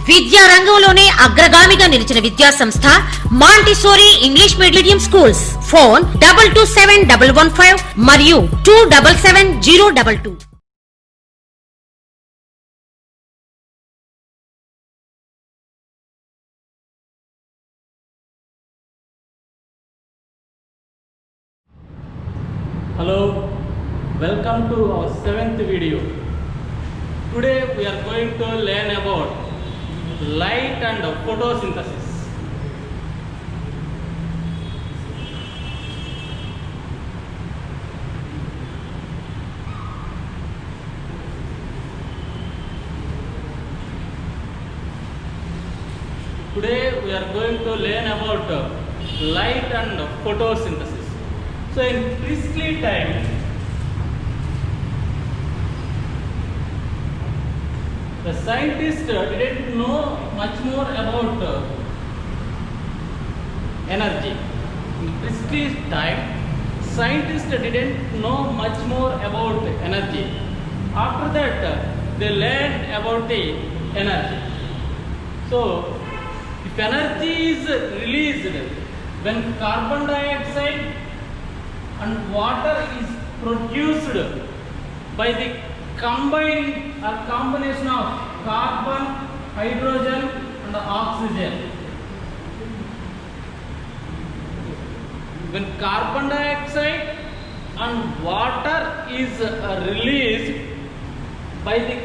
విద్యా రంగంలోనే అగ్రగామిగా నిలిచిన విద్యా సంస్థ Montessori English medium schools. Phone 227115 మరియు 277022. Hello, welcome to our 7th video. Today we are going to learn about light and photosynthesis. Today we are going to learn about light and photosynthesis. So in Priestley time, the scientists didn't know much more about energy. In Priestley's time, scientists didn't know much more about energy. After that, they learned about the energy. So, if energy is released when carbon dioxide and water is produced by the combination of carbon, hydrogen and oxygen. When carbon dioxide and water is released by the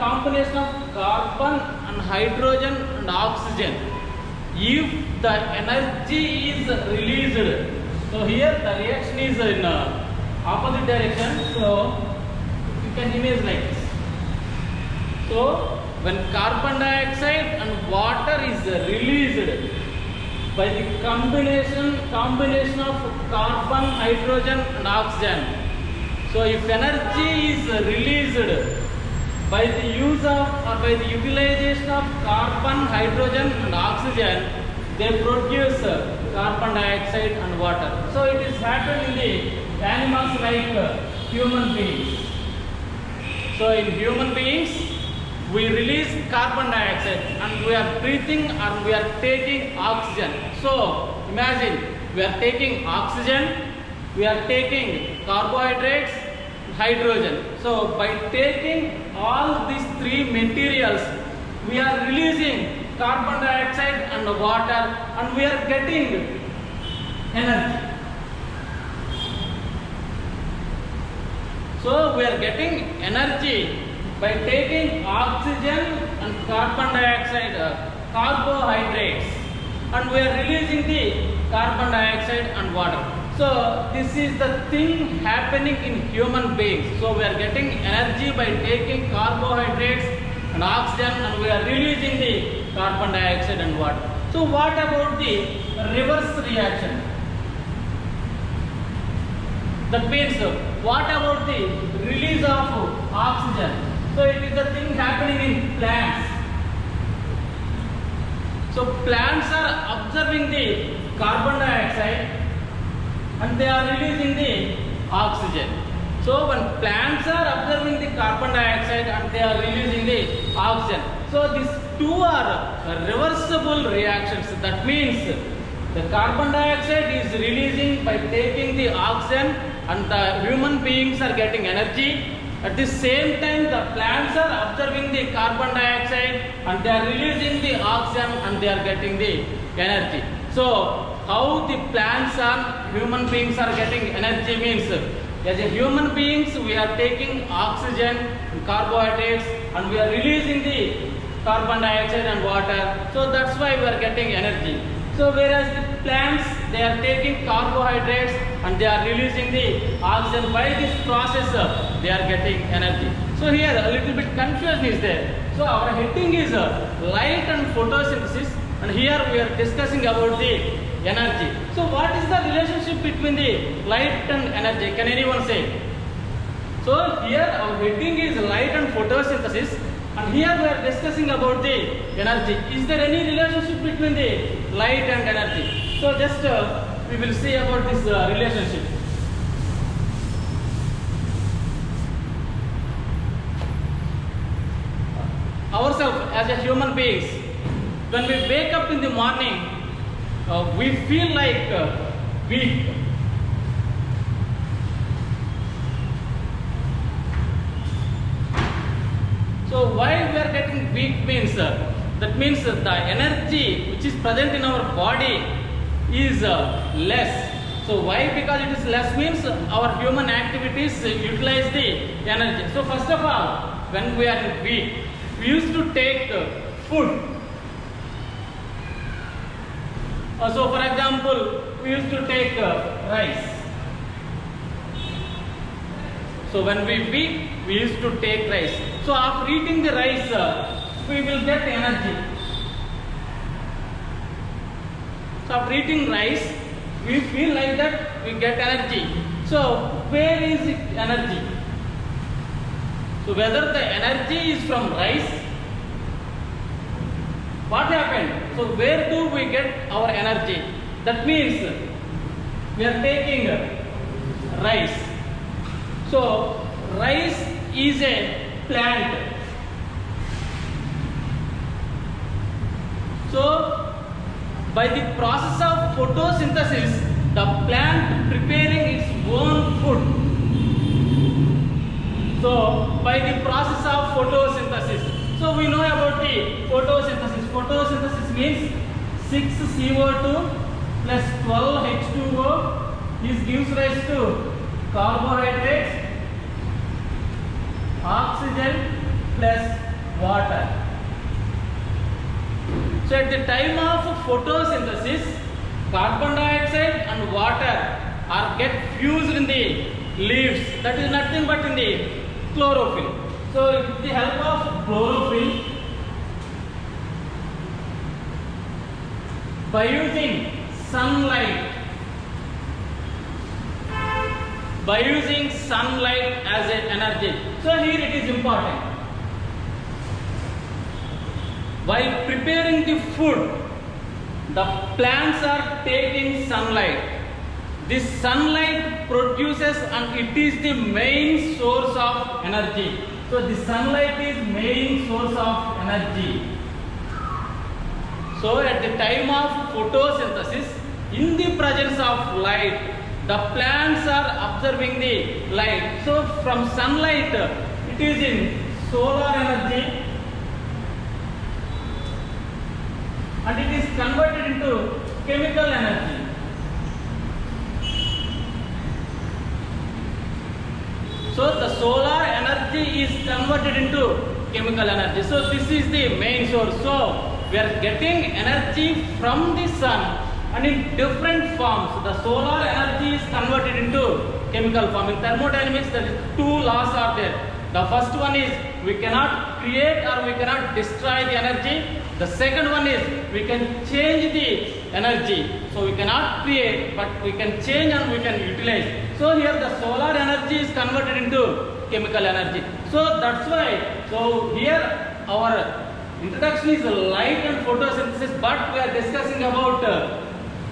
combination of carbon and hydrogen and oxygen, if the energy is released, so here the reaction is in opposite direction, so you can image like this. So when carbon dioxide and water is released by the combination of carbon, hydrogen and oxygen, so if energy is released by the use of or by the utilization of carbon, hydrogen and oxygen, they produce carbon dioxide and water. So it is happened in the animals like human beings. So in human beings, we release carbon dioxide and we are breathing and we are taking oxygen. So imagine we are taking oxygen, we are taking carbohydrates, hydrogen. So by taking all these three materials, we are releasing carbon dioxide and water and we are getting energy. So we are getting energy by taking oxygen and carbon dioxide, carbohydrates, and we are releasing the carbon dioxide and water. So this is the thing happening in human beings. So we are getting energy by taking carbohydrates and oxygen and we are releasing the carbon dioxide and water. So what about the reverse reaction? That means what about the release of oxygen? So it is the thing happening in plants. So plants are observing the carbon dioxide and they are releasing the oxygen. So when plants are observing the carbon dioxide and they are releasing the oxygen, so these two are reversible reactions. That means the carbon dioxide is releasing by taking the oxygen and the human beings are getting energy. At the same time, the plants are observing the carbon dioxide and they are releasing the oxygen and they are getting the energy. So how the plants and human beings are getting energy means, as a human beings we are taking oxygen and carbohydrates and we are releasing the carbon dioxide and water. So that's why we are getting energy. So whereas the plants, they are taking carbohydrates and they are releasing the oxygen. By this process they are getting energy. So here a little bit confusion is there. So our heading is light and photosynthesis, and here we are discussing about the energy. So what is the relationship between the light and energy? Can anyone say? So here our heading is light and photosynthesis, and here we are discussing about the energy. Is there any relationship between the light and energy? So just we will see about this relationship. ourselves as as a human beings, when we wake up in the morning, we feel like weak. So why we are getting weak means that means the energy which is present in our body is less. So why? Because it is less means our human activities utilize the energy. So first of all, when we are weak, we used to take food. So for example, we used to take rice. So when we weak, we used to take rice. So after eating the rice, we will get energy. So after eating rice, we feel like that we get energy. So where is it energy? So whether the energy is from rice, what happened? So where do we get our energy? That means we are taking rice. So rice is a plant. So by the process of photosynthesis, the plant preparing its own food. So by the process of photosynthesis, so we know about the photosynthesis. Photosynthesis means 6CO2 plus 12 H2O. This gives rise to carbohydrates, oxygen plus water. So at the time of photosynthesis, carbon dioxide and water are get fused in the leaves. That is nothing but in the chlorophyll. So with the help of chlorophyll, by using sunlight as an energy. So here it is important. While preparing the food, the plants are taking sunlight. This sunlight produces and it is the main source of energy. So the sunlight is main source of energy. So at the time of photosynthesis, in the presence of light, the plants are observing the light. So from sunlight, it is in solar energy and it is converted into chemical energy. So the solar energy is converted into chemical energy. So this is the main source. So we are getting energy from the sun and in different forms. The solar energy is converted into chemical form. In thermodynamics, there is two laws are there. The first one is we cannot create or we cannot destroy the energy. The second one is we can change the energy. So we cannot create, but we can change and we can utilize. So here the solar energy is converted into chemical energy. So that's why, so here our introduction is light and photosynthesis, but we are discussing about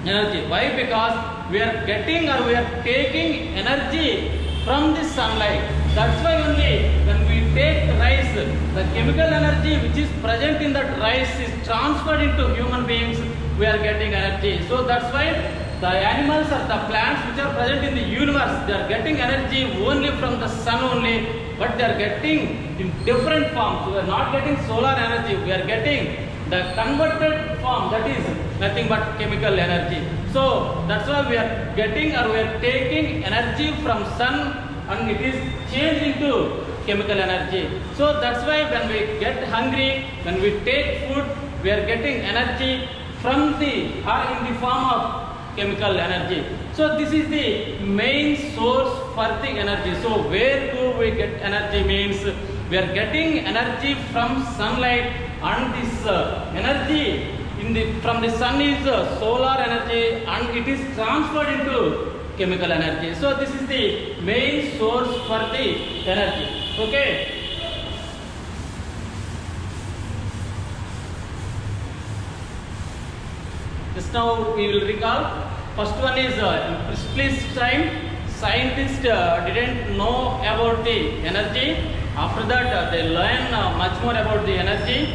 energy. Why? Because we are getting or we are taking energy from the sunlight. That's why only when we take rice, the chemical energy which is present in that rice is transferred into human beings, we are getting energy. So that's why the animals or the plants which are present in the universe, they are getting energy only from the sun only, but they are getting in different forms. We are not getting solar energy, we are getting the converted form, that is nothing but chemical energy. So that's why we are getting or we are taking energy from sun and it is changed into chemical energy. So that's why when we get hungry, when we take food, we are getting energy from the or in the form of chemical energy. So this is the main source for the energy. So where do we get energy means we are getting energy from sunlight, and this energy from the sun is solar energy and it is transferred into chemical energy. So this is the main source for the energy. Okay. Just now we will recall. First one is in Priestley's time, scientists didn't know about the energy. After that they learn much more about the energy.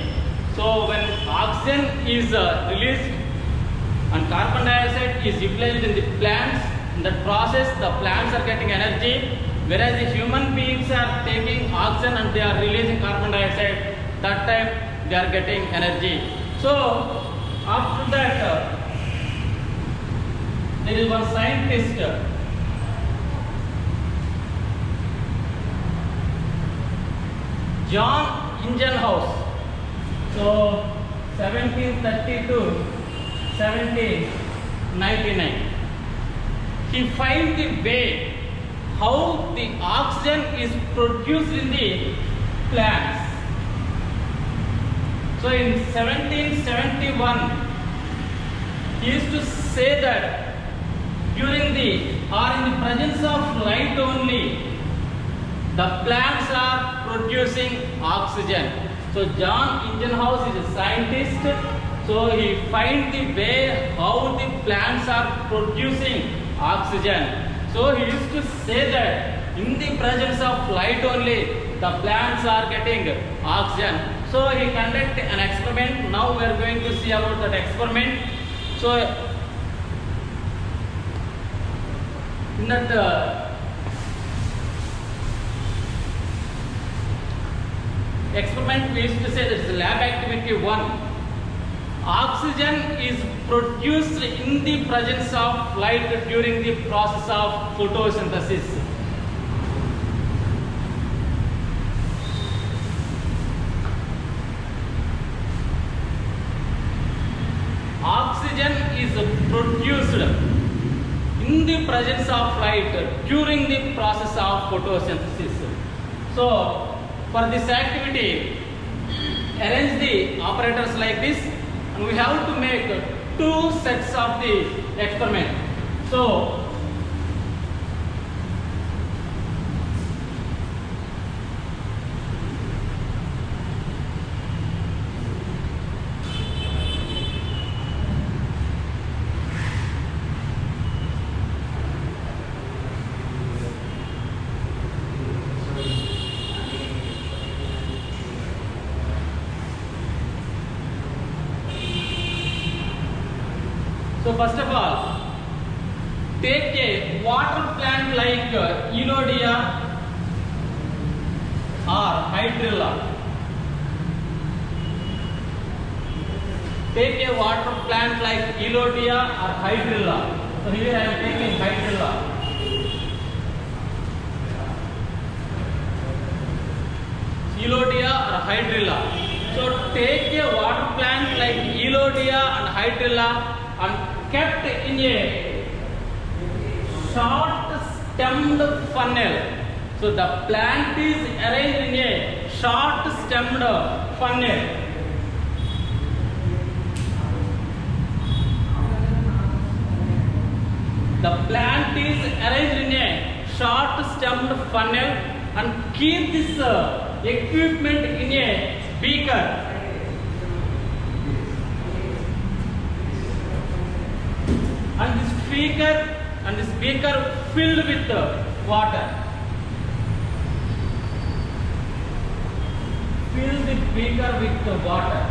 So when oxygen is released and carbon dioxide is utilized in the plants, in that process the plants are getting energy, whereas the human beings are taking oxygen and they are releasing carbon dioxide, that time they are getting energy. So after that there is one scientist, John Ingenhousz. So 1732 1799, he finds the way how the oxygen is produced in the plants. So in 1771 he used to say that during the or in the presence of light only the plants are producing oxygen. So John Ingenhousz is a scientist, so he finds the way how the plants are producing oxygen. So he used to say that in the presence of light only the plants are getting oxygen. So he conducted an experiment. Now we are going to see about that experiment. So in that experiment we used to say that is lab activity 1. Oxygen is produced in the presence of light during the process of photosynthesis. Oxygen is produced in the presence of light during the process of photosynthesis. So for this activity, arrange the operators like this, and we have to make 2 sets of the experiment. So first of all, take a water plant like Elodia or Hydrilla. Take a water plant like Elodia or Hydrilla. So here I am taking Hydrilla. Elodia or Hydrilla. So take a water plant like Elodia and Hydrilla and kept in a short stemmed funnel. So the plant is arranged in a short stemmed funnel. The plant is arranged in a short stemmed funnel and keep this equipment in a beaker. And this beaker filled with water. Fill the beaker with water.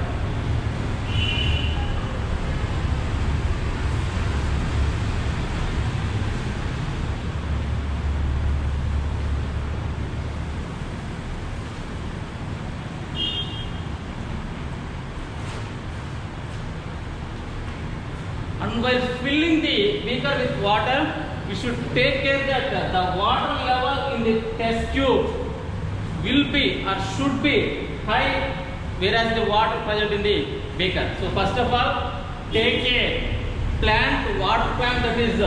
And while filling the beaker with water, we should take care that the water level in the test tube will be or should be high, whereas the water present in the beaker. So first of all, take a water plant that is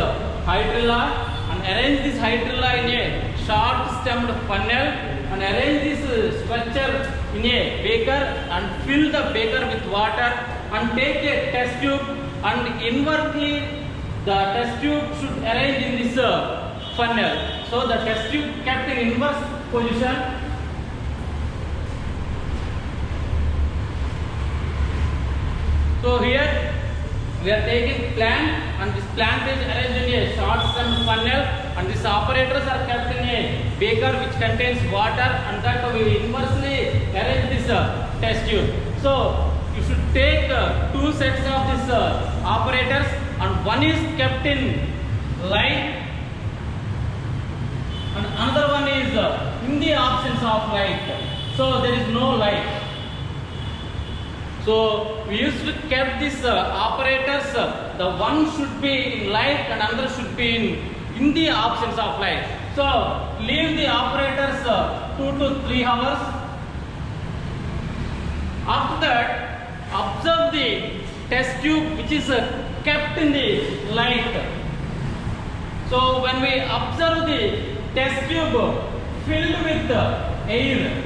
Hydrilla, and arrange this Hydrilla in a short stemmed funnel, and arrange this structure in a beaker and fill the beaker with water, and take a test tube and inwardly the test tube should arrange in this funnel. So the test tube kept in inverse position. So here we are taking plant, and this plant is arranged in a short stem funnel, and these operators are kept in a beaker which contains water, and that we inversely arrange this test tube. So take two sets of this operators, and one is kept in light and another one is in the absence of light. So there is no light. So we used to keep these operators, the one should be in light and another should be in the absence of light. So leave the operators 2 to 3 hours. After that, observe the test tube which is kept in the light. So when we observe the test tube filled with air,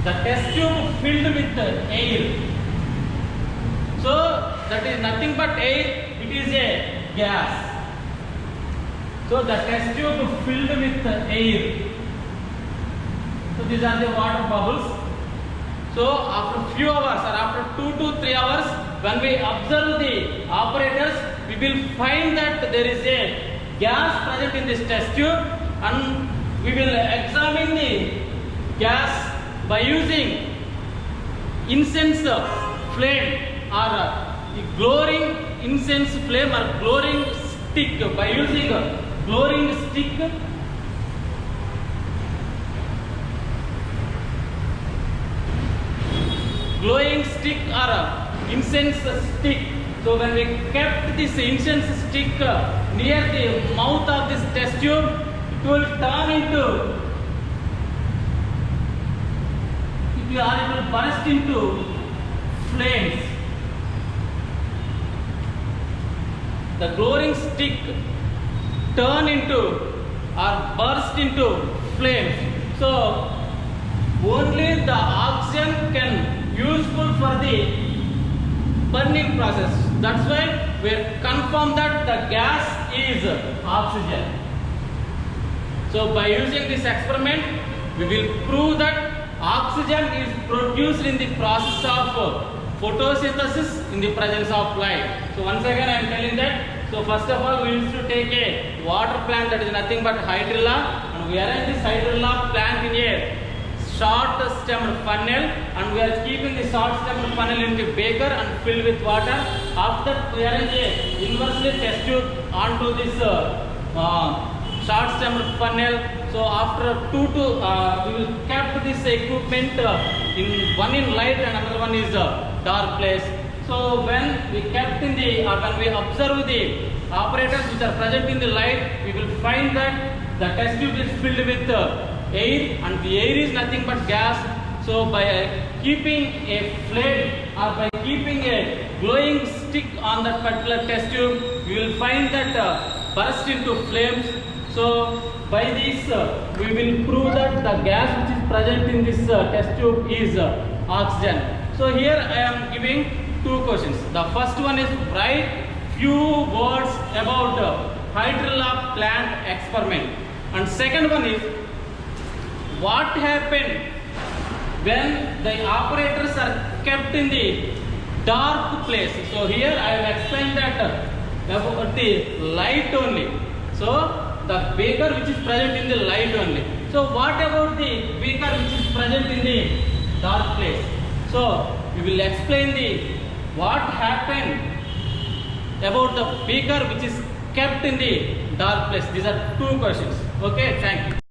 the test tube filled with air. So that is nothing but air, it is a gas. So the test tube filled with air. So these are the water bubbles. So after few hours or after 2 to 3 hours, when we observe the operators, we will find that there is a gas present in this test tube, and we will examine the gas by using incense flame or glowing incense flame or glowing stick. By using a glowing stick, or incense stick. So when we kept this incense stick near the mouth of this test tube, it will turn into, it will burst into flames. The glowing stick turn into or burst into flames. So only the oxygen can useful for the burning process. That's why we confirm that the gas is oxygen. So by using this experiment, we will prove that oxygen is produced in the process of photosynthesis in the presence of light. So once again I am telling that. So first of all, we used to take a water plant that is nothing but hydrilla, and we arrange this hydrilla plant in a short stemmed funnel, and we are keeping the short stemmed funnel into beaker and filled with water. After that, we arrange a inversely test tube onto this short stemmed funnel. So after we will kept this equipment in one in light and another one is dark place. So when we kept in the when we observe the operators which are present in the light, we will find that the test tube is filled with air, and the air is nothing but gas. So by keeping a flame or by keeping a glowing stick on that particular test tube, we will find that burst into flames. So by this we will prove that the gas which is present in this test tube is oxygen. So here I am giving two questions. The first one is write few words about hydrilla plant experiment, and second one is what happened when the operators are kept in the dark place. So here I have explained that about the light only. So the beaker which is present in the light only. So what about the beaker which is present in the dark place? So we will explain the what happened about the beaker which is kept in the dark place. These are two questions. Okay, thank you.